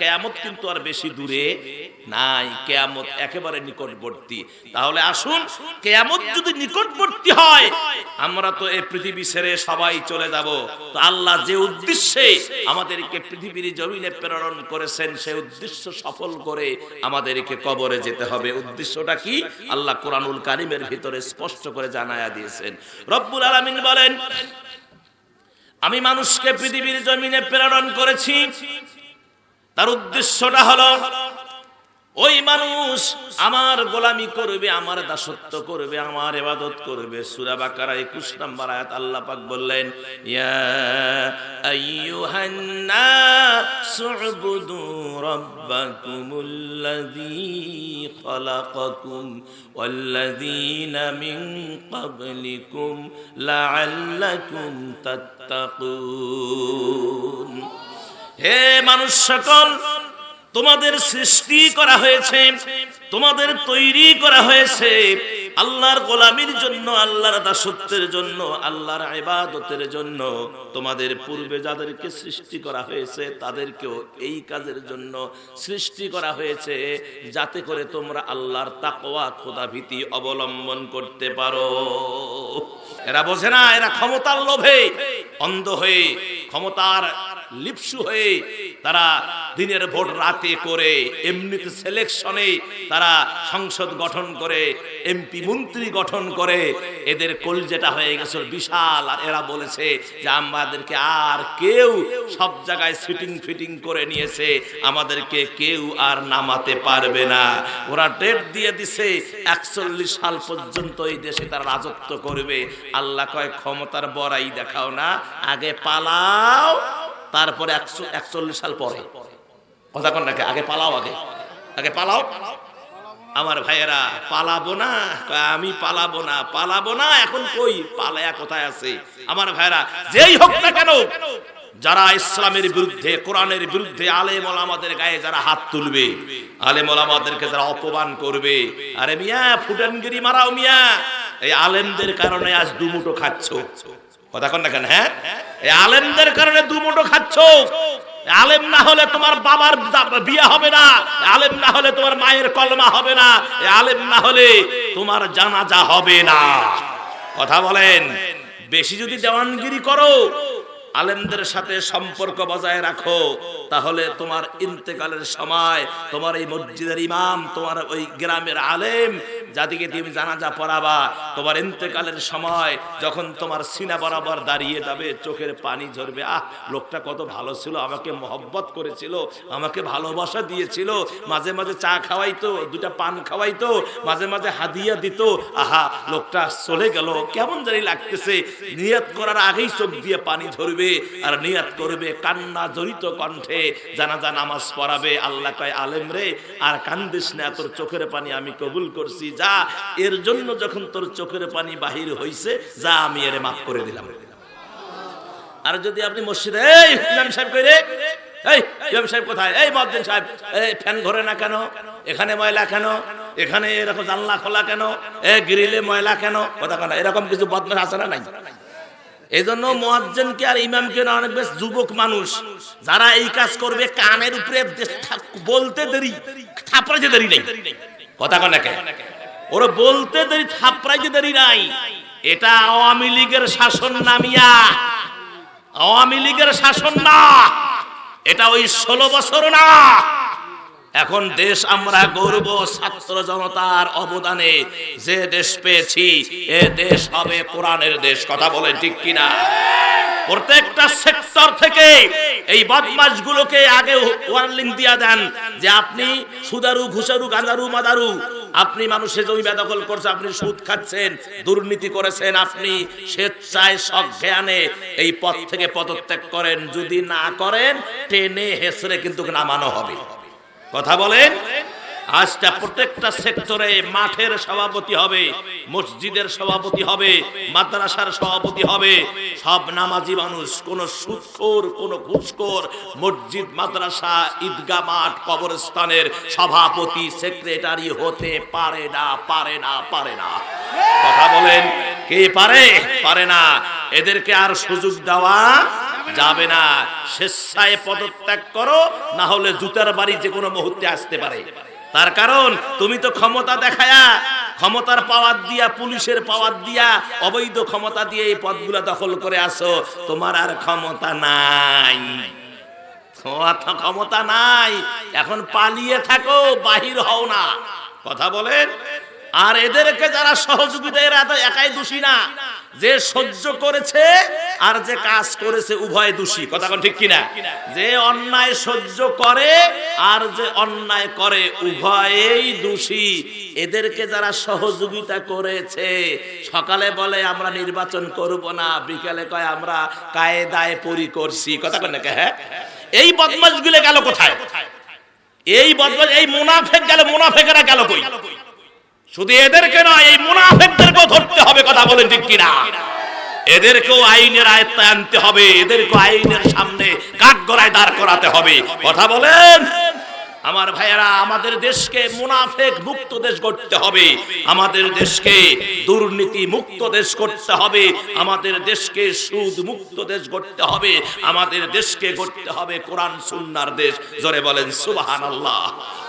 কিয়ামত কিন্তু আর বেশি দূরে নাই, কিয়ামত একেবারে নিকটবর্তী। তাহলে আসুন, কিয়ামত যদি নিকটবর্তী হয়, আমরা তো এই পৃথিবী ছেড়ে সবাই চলে যাব। তো আল্লাহ যে উদ্দেশ্যে আমাদেরকে পৃথিবীর জমিনে প্রেরণ করেছেন, সেই উদ্দেশ্য সফল করে আমাদেরকে কবরে যেতে হবে। উদ্দেশ্যটা কি? আল্লাহ কোরআনুল কারীমের ভিতরে স্পষ্ট করে জানায়া দিয়েছেন। রব্বুল আলামিন বলেন, আমি মানুষকে পৃথিবীর জমিনে প্রেরণ করেছি, তার উদ্দেশ্যটা হলো ওই মানুষ আমার গোলামি করবে, আমার দাসত্ব করবে, আমার ইবাদত করবে। সূরা বাকারা 21 নম্বর আয়াত আল্লাহ পাক বললেন, ইয়া আইয়ুহান নাসু উবুদু রাব্বাকুমুল্লাযী খালাকাকুম ওয়াল্লাযীনা মিন ক্বাবলিকুম লাআল্লাকুম তাত্তাকুন। হে মানুষ সকল, তোমাদের সৃষ্টি করা হয়েছে, তোমাদের তৈরি করা হয়েছে আল্লাহর গোলামির জন্য, আল্লাহর দাসত্বের জন্য, আল্লাহর ইবাদতের জন্য। তোমাদের পূর্বে যাদেরকে সৃষ্টি করা হয়েছে তাদেরকেও এই কাজের জন্য সৃষ্টি করা হয়েছে, যাতে করে তোমরা আল্লাহর তাকওয়া, খোদাভীতি অবলম্বন করতে পারো। এরা বোঝে না, এরা ক্ষমতার লোভে অন্ধ হয়ে, ক্ষমতার লিপ্সু হয়ে তারা দিনের ভোট রাতে করে, এমনিতে সিলেকশনে তারা সংসদ গঠন করে, এমপি মন্ত্রী গঠন করে। এদের কলজেটা হয়ে গেছে বিশাল। আর এরা বলেছে যে আমাদেরকে আর কেউ, সব জায়গায় সিটিং ফিটিং করে নিয়েছে, আমাদেরকে কেউ আর নামাতে পারবে না। ওরা ডেট দিয়ে দিছে 41 সাল পর্যন্ত এই দেশে তারা রাজত্ব করবে। আল্লাহ কয়, ক্ষমতার বড়াই দেখাও না, আগে পালাও, তারপরে 41 সাল পরে কথা কোন নাকি, আগে পালাও, আগে পালাও। আমার ভাইয়েরা, পালাবো না, আমি পালাবো না। এখন কই পালায়া কোথায় আছে? আমার ভাইয়েরা, যেই হোক না কেন, যারা ইসলামের বিরুদ্ধে, কোরআনের বিরুদ্ধে, আলেম ওলামাদের গায়ে যারা হাত তুলবে, আলেম ওলামাদেরকে যারা অপমান করবে, আরে মিয়া ফুটানগিরি মারাও মিয়া, এই আলেমদের কারণে আজ দুমুঠো খাচ্ছ। কথা কোন না কেন? হ্যাঁ, এই আলেমদের কারণে দুমুঠো খাচ্ছ। আলেম না হলে তোমার বাবার বিয়ে হবে না, আলেম না হলে তোমার মায়ের কলমা হবে না, আলেম না হলে তোমার জানাজা হবে না। কথা বলেন। বেশি যদি দেওয়ানগিরি করো, আলেমদের সাথে সম্পর্ক বজায় রাখো, তাহলে তোমার ইন্তেকালের সময় তোমার এই মসজিদের ইমাম, তোমার ওই গ্রামের আলেম যাদিকে তুমি জানাজা পড়াবা, তোমার ইন্তেকালের সময় যখন তোমার সিনা বরাবর দাঁড়িয়ে যাবে, চোখের পানি ঝরবে, আহ লোকটা কত ভালো ছিল, আমাকে মহব্বত করেছিল, আমাকে ভালোবাসা দিয়েছিল, মাঝে মাঝে চা খাওয়াইতো, দুটা পান খাওয়াইতো, মাঝে মাঝে হাদিয়া দিত, আহা লোকটা চলে গেল, কেমন জানি লাগতেছে। নিয়ত করার আগেই চোখ দিয়ে পানি ঝরবে, আর নিয়ত করবে কান্না জড়িত কণ্ঠে, জানাজা নামাজ পড়াবে। আল্লাহ কয়, আলেম রে আর কান্দিস না, তোর চোখের পানি আমি কবুল করছি, যা, এর জন্য যখন তোর চোখের পানি বাহির হইছে, যা আমি এর মাফ করে দিলাম। আর যদি আপনি মসজিদে, এই ইমাম সাহেব কই রে, এই ইমাম সাহেব কোথায়, এই মুয়াজ্জিন সাহেব, এই ফ্যান ঘোরে না কেন, এখানে ময়লা কেন, এখানে এরকম জানলা খোলা কেন, এই গ্রিলে ময়লা কেন, কথা কেন, এরকম কিছু বদমাশ আছে না নাই? এই জন্য মুয়াজ্জিনকে আর ইমামকে না, অনেক বেশ যুবক মানুষ যারা এই কাজ করবে, কানের উপরে বলতে দেরি, থাপড়াইতে দেরি নেই। কথা কেন, ওরা বলতে দেরি, থাপড়াইতে দেরি নাই। এটা আওয়ামী লীগের শাসন না মিয়া, আওয়ামী লীগের শাসন না, এটা ওই 16 বছর না। এখন দেশ আমরা গর্ব, ছাত্র জনতার অবদানে যে দেশ পেয়েছি, এ দেশ হবে কোরআনের দেশ। কথা বলেন ঠিক কিনা? প্রত্যেকটা সেক্টর থেকে এই বদমাশগুলোকে আগে ওয়ার্নিং দিয়া দেন যে আপনি সুদারু, ঘুষারু, গাঁজারু, মাদারু, আপনি মানুষের জমি বেদখল করছেন, আপনি সুদ খাচ্ছেন, দুর্নীতি করেছেন, আপনি স্বেচ্ছায় সজ্ঞানে এই পদ থেকে পদত্যাগ করেন। যদি না করেন, টেনে হেসরে কিন্তু নামানো হবে। কথা বলেন। আজটা প্রত্যেকটা সেক্টরে মাঠের সভাপতি হবে, মসজিদের সভাপতি হবে, মাদ্রাসার সভাপতি হবে, সব নামাজি মানুষ। কোন সুদখোর, কোন ঘুষখোর মসজিদ, মাদ্রাসা, ঈদগাহ মাঠ, কবরস্থানের সভাপতি, সেক্রেটারি হতে পারে না, পারে না, পারে না। কথা বলেন, কে পারে? পারে না। এদেরকে আর সুযোগ দেওয়া যাবে না। স্বেচ্ছায় পদত্যাগ করো, না হলে জুতার বাড়ি যে কোনো মুহূর্তে আসতে পারে। তার কারণ তুমি তো ক্ষমতা দেখায়া, ক্ষমতার পাওয়ার দিয়া, পুলিশের পাওয়ার দিয়া, অবৈধ ক্ষমতা দিয়ে এই পদগুলা দখল করে আসো। তোমার আর ক্ষমতা নাই, ক্ষমতা নাই। এখন পালিয়ে থাকো, বাহির হও না। কথা বলেন। আর এদেরকে যারা সহযোগিতা, এরা তো একাই দোষী না, যে সহ্য করেছে আর যে কাজ করেছে উভয় দোষী। কথা কোন ঠিক কিনা? যে অন্যায় সহ্য করে আর যে অন্যায় করে উভয়েই দোষী। এদেরকে যারা সহযোগিতা করেছে, সকালে বলে আমরা নির্বাচন করব না, বিকালে কয় আমরা কায়দায় পরি করছি। কথা কোন নাকি? হ্যাঁ, এই বদমাশগুলো গেল কোথায়? এই বদমাশ, এই মুনাফিক গেল, মুনাফিকেরা গেল কই? শুধু এদেরকে নয়, এই মুনাফিকদেরকেও ধরতে হবে। কথা বলেন ঠিক কিনা? এদেরকেও আইনের আয়ত্তে আনতে হবে, এদেরকেও আইনের সামনে কাঠগড়ায় দাঁড় করাতে হবে। কথা বলেন। আমার ভাইয়েরা, আমাদের দেশকে মুনাফিক মুক্ত দেশ করতে হবে, আমাদের দেশকে দুর্নীতি মুক্ত দেশ করতে হবে, আমাদের দেশকে সুদ মুক্ত দেশ করতে হবে, আমাদের দেশকে করতে হবে কোরআন সুন্নাহর দেশ। জোরে বলেন সুবহানাল্লাহ।